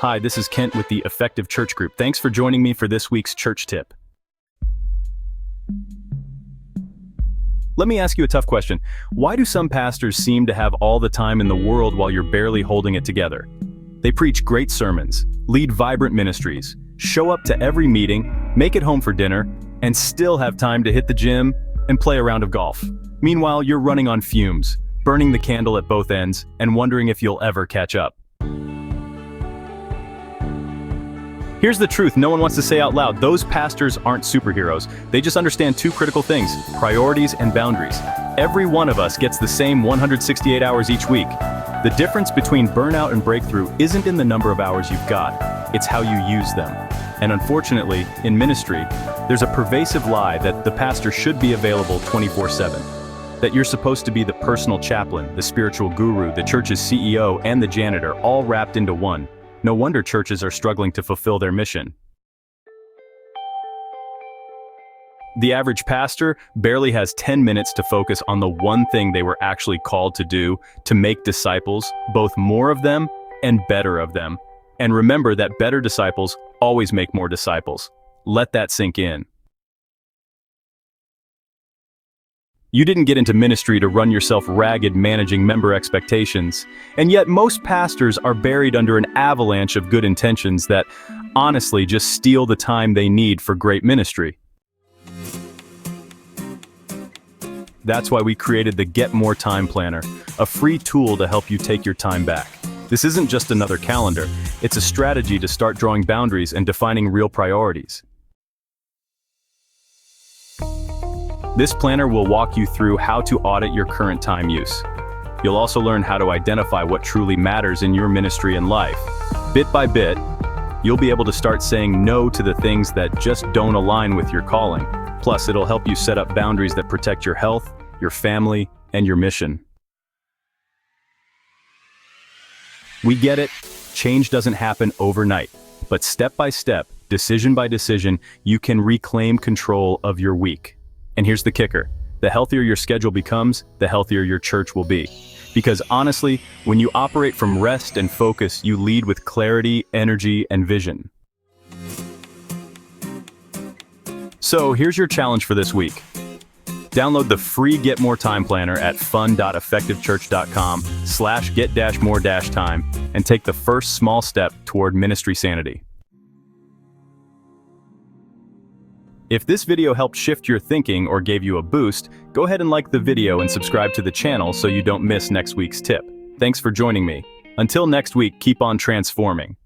Hi, this is Kent with the Effective Church Group. Thanks for joining me for this week's church tip. Let me ask you a tough question. Why do some pastors seem to have all the time in the world while you're barely holding it together? They preach great sermons, lead vibrant ministries, show up to every meeting, make it home for dinner, and still have time to hit the gym and play a round of golf. Meanwhile, you're running on fumes, burning the candle at both ends, and wondering if you'll ever catch up. Here's the truth no one wants to say out loud. Those pastors aren't superheroes. They just understand two critical things: priorities and boundaries. Every one of us gets the same 168 hours each week. The difference between burnout and breakthrough isn't in the number of hours you've got, it's how you use them. And unfortunately, in ministry, there's a pervasive lie that the pastor should be available 24/7. That you're supposed to be the personal chaplain, the spiritual guru, the church's CEO, and the janitor, all wrapped into one. No wonder churches are struggling to fulfill their mission. The average pastor barely has 10 minutes to focus on the one thing they were actually called to do, to make disciples, both more of them and better of them. And remember that better disciples always make more disciples. Let that sink in. You didn't get into ministry to run yourself ragged managing member expectations, and yet most pastors are buried under an avalanche of good intentions that honestly just steal the time they need for great ministry. That's why we created the Get More Time Planner, a free tool to help you take your time back. This isn't just another calendar, it's a strategy to start drawing boundaries and defining real priorities. This planner will walk you through how to audit your current time use. You'll also learn how to identify what truly matters in your ministry and life. Bit by bit, you'll be able to start saying no to the things that just don't align with your calling. Plus, it'll help you set up boundaries that protect your health, your family, and your mission. We get it, change doesn't happen overnight, but step by step, decision by decision, you can reclaim control of your week. And here's the kicker: the healthier your schedule becomes, the healthier your church will be. Because honestly, when you operate from rest and focus, you lead with clarity, energy, and vision. So here's your challenge for this week. Download the free Get More Time Planner at fun.effectivechurch.com/get-more-time and take the first small step toward ministry sanity. If this video helped shift your thinking or gave you a boost, go ahead and like the video and subscribe to the channel so you don't miss next week's tip. Thanks for joining me. Until next week, keep on transforming.